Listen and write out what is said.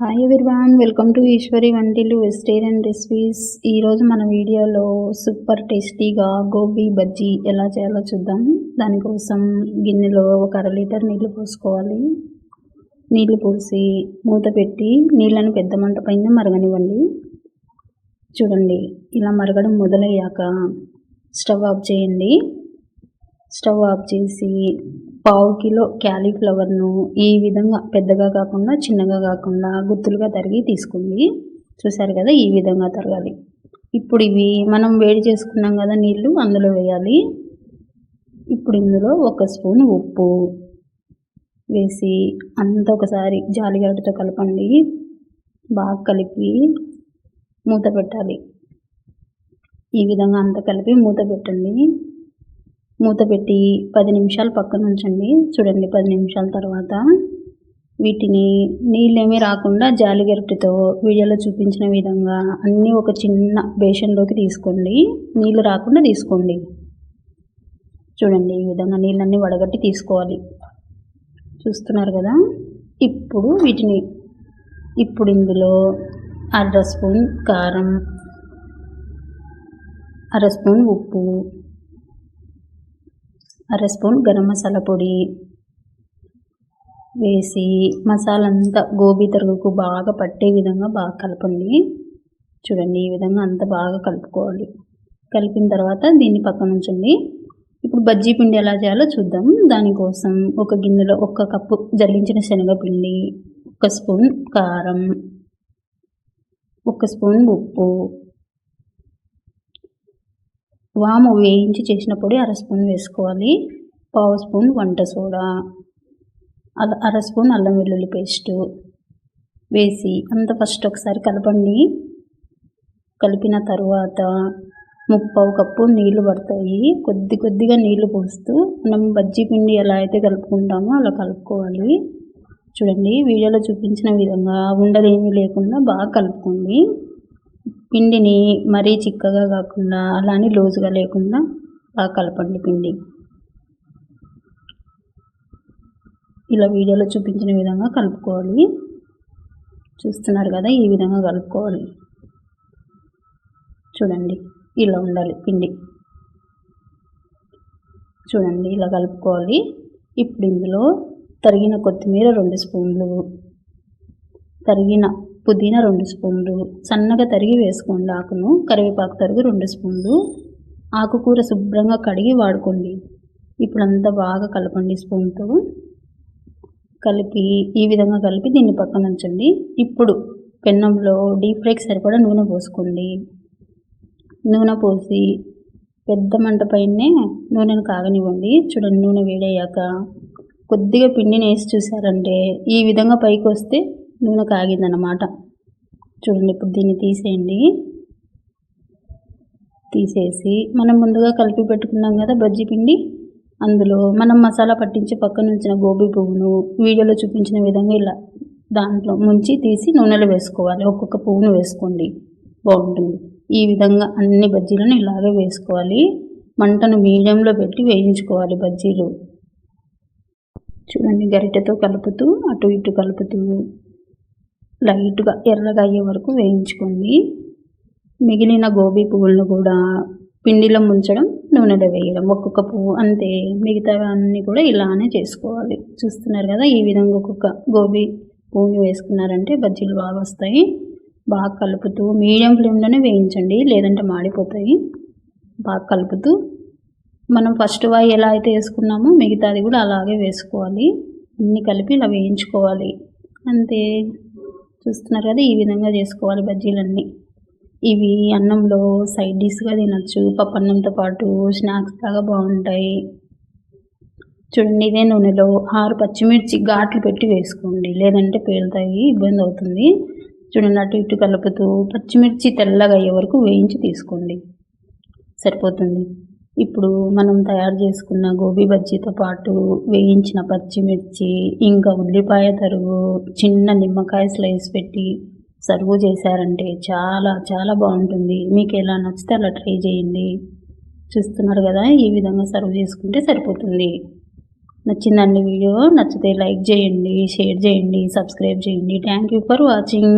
Hi everyone, welcome to Eeshwari Vantillu vegetarian recipes. ఈరోజు మన వీడియోలో సూపర్ టేస్టీగా గోబీ బజ్జీ ఎలా చేయాలో చూద్దాం. దానికోసం గిన్నెలో ఒక 1/2 లీటర్ నీళ్లు పోసుకోవాలి. నీళ్లు పోసి మూత పెట్టి నీళ్ళని పెద్ద మంట పైన మరగనివ్వండి. చూడండి, ఇలా మరగడం మొదలయ్యాక స్టవ్ ఆఫ్ చేయండి. స్టవ్ ఆఫ్ చేసి 1/2 కిలో క్యాలీఫ్లవర్ను ఈ విధంగా పెద్దగా కాకుండా చిన్నగా కాకుండా గుత్తులుగా తరిగి తీసుకోండి. చూసారు కదా, ఈ విధంగా తరగాలి. ఇప్పుడు ఇవి మనం వేడి చేసుకున్నాం కదా నీళ్ళు, అందులో వేయాలి. ఇప్పుడు ఇందులో 1 స్పూన్ ఉప్పు వేసి అంతా ఒకసారి జాలిగడ్డతో కలపండి. బాగా కలిపి మూత పెట్టాలి. ఈ విధంగా అంతా కలిపి మూత పెట్టండి. మూత పెట్టి 10 నిమిషాలు పక్కన ఉంచండి. చూడండి, 10 నిమిషాల తర్వాత వీటిని నీళ్ళేమీ రాకుండా జాలిగరిటెతో వీడియోలో చూపించిన విధంగా అన్నీ ఒక చిన్న బేషన్లోకి తీసుకోండి. నీళ్ళు రాకుండా తీసుకోండి. చూడండి, ఈ విధంగా నీళ్ళన్నీ వడగట్టి తీసుకోవాలి. చూస్తున్నారు కదా. ఇప్పుడు ఇందులో 1/2 స్పూన్ కారం, 1/2 స్పూన్ ఉప్పు, 1/2 స్పూన్ గరం మసాలా పొడి వేసి మసాలా అంతా గోబీ తరుగుకు బాగా పట్టే విధంగా బాగా కలపండి. చూడండి, ఈ విధంగా అంతా బాగా కలుపుకోవాలి. కలిపిన తర్వాత దీన్ని పక్కన ఉంచండి. ఇప్పుడు బజ్జీ పిండి ఎలా చేయాలో చూద్దాం. దానికోసం ఒక గిన్నెలో 1 కప్పు జల్లించిన శనగపిండి, 1 స్పూన్ కారం, 1 స్పూన్ ఉప్పు, వాము వేయించి చేసిన పొడి 1/2 స్పూన్ వేసుకోవాలి. 1/2 స్పూన్ వంట సోడా, 1/2 స్పూన్ అల్లం వెల్లుల్లి పేస్టు వేసి అంత ఫస్ట్ ఒకసారి కలపండి. కలిపిన తర్వాత 1/4 కప్పు నీళ్లు పడతాయి. కొద్దిగా నీళ్లు పోస్తూ మనం బజ్జీ పిండి ఎలా అయితే కలుపుకుంటామో అలా కలుపుకోవాలి. చూడండి, వీడియోలో చూపించిన విధంగా ఉండలేమీ లేకుండా బాగా కలుపుకోండి. పిండిని మరీ చిక్కగా కాకుండా అలానే లూజుగా లేకుండా బాగా కలపండి. పిండి ఇలా వీడియోలో చూపించిన విధంగా కలుపుకోవాలి. చూస్తున్నారు కదా, ఈ విధంగా కలుపుకోవాలి. చూడండి, ఇలా ఉండాలి పిండి. చూడండి, ఇలా కలుపుకోవాలి. ఇప్పుడు ఇందులో తరిగిన కొత్తిమీర 2 స్పూన్లు, తరిగిన పుదీనా 2 స్పూన్లు, సన్నగా తరిగి వేసుకోండి. ఆకును కరివేపాకు తరుగు 2 స్పూన్లు. ఆకుకూర శుభ్రంగా కడిగి వాడుకోండి. ఇప్పుడు అంతా బాగా కలపండి స్పూన్తో. కలిపి ఈ విధంగా కలిపి దీన్ని పక్కన ఉంచండి. ఇప్పుడు పెన్నంలో డీప్ ఫ్రైకి సరిపడా నూనె పోసుకోండి. నూనె పోసి పెద్ద మంట పైనే నూనెను కాగనివ్వండి. చూడండి, నూనె వేడయ్యాక కొద్దిగా పిండిని వేసి చూసారంటే ఈ విధంగా పైకి వస్తే నూనె కాగిందన్నమాట. చూడండి, ఇప్పుడు దీన్ని తీసేయండి. తీసేసి మనం ముందుగా కలిపి పెట్టుకున్నాం కదా బజ్జీ పిండి, అందులో మనం మసాలా పట్టించి పక్కన ఉంచిన గోబీ పువ్వును వీడియోలో చూపించిన విధంగా ఇలా దాంట్లో ముంచి తీసి నూనెలో వేసుకోవాలి. ఒక్కొక్క పువ్వును వేసుకోండి, బాగుంటుంది. ఈ విధంగా అన్ని బజ్జీలను ఇలాగే వేసుకోవాలి. మంటను మీడియంలో పెట్టి వేయించుకోవాలి బజ్జీలు. చూడండి, గరిటెతో కలుపుతూ అటు ఇటు కలుపుతూ లైట్గా ఎర్రగా అయ్యే వరకు వేయించుకోండి. మిగిలిన గోబీ పువ్వులను కూడా పిండిలో ముంచడం, నూనెలో వేయడం, ఒక్కొక్క పువ్వు అంతే. మిగతా అన్నీ కూడా ఇలానే చేసుకోవాలి. చూస్తున్నారు కదా, ఈ విధంగా ఒక్కొక్క గోబీ పువ్వుని వేసుకున్నారంటే బజ్జీలు బాగా వస్తాయి. బాగా కలుపుతూ మీడియం ఫ్లేమ్లోనే వేయించండి, లేదంటే మాడిపోతాయి. బాగా కలుపుతూ మనం ఫస్ట్ వాయి ఎలా అయితే వేసుకున్నామో మిగతాది కూడా అలాగే వేసుకోవాలి. అన్నీ కలిపి ఇలా వేయించుకోవాలి అంతే. చూస్తున్నారు కదా, ఈ విధంగా చేసుకోవాలి బజ్జీలన్నీ. ఇవి అన్నంలో సైడ్ డిష్గా తినచ్చు, పప్పన్నంతో పాటు స్నాక్స్ లాగా బాగుంటాయి. చూడండి, ఇదే నూనెలో 6 పచ్చిమిర్చి ఘాట్లు పెట్టి వేసుకోండి, లేదంటే పేలుతాయి, ఇబ్బంది అవుతుంది. చూడండి, అటు ఇటు కలుపుతూ పచ్చిమిర్చి తెల్లగా అయ్యే వరకు వేయించి తీసుకోండి, సరిపోతుంది. ఇప్పుడు మనం తయారు చేసుకున్న గోబీ బజ్జీతో పాటు వేయించిన పచ్చిమిర్చి, ఇంకా ఉల్లిపాయ తరుగు, చిన్న నిమ్మకాయ స్లైస్ పెట్టి సర్వ్ చేశారంటే చాలా చాలా బాగుంటుంది. మీకు ఎలా నచ్చితే అలా ట్రై చేయండి. చూస్తున్నారు కదా, ఈ విధంగా సర్వ్ చేసుకుంటే సరిపోతుంది. నచ్చిందండి వీడియో? నచ్చితే లైక్ చేయండి, షేర్ చేయండి, సబ్స్క్రైబ్ చేయండి. Thank you for watching.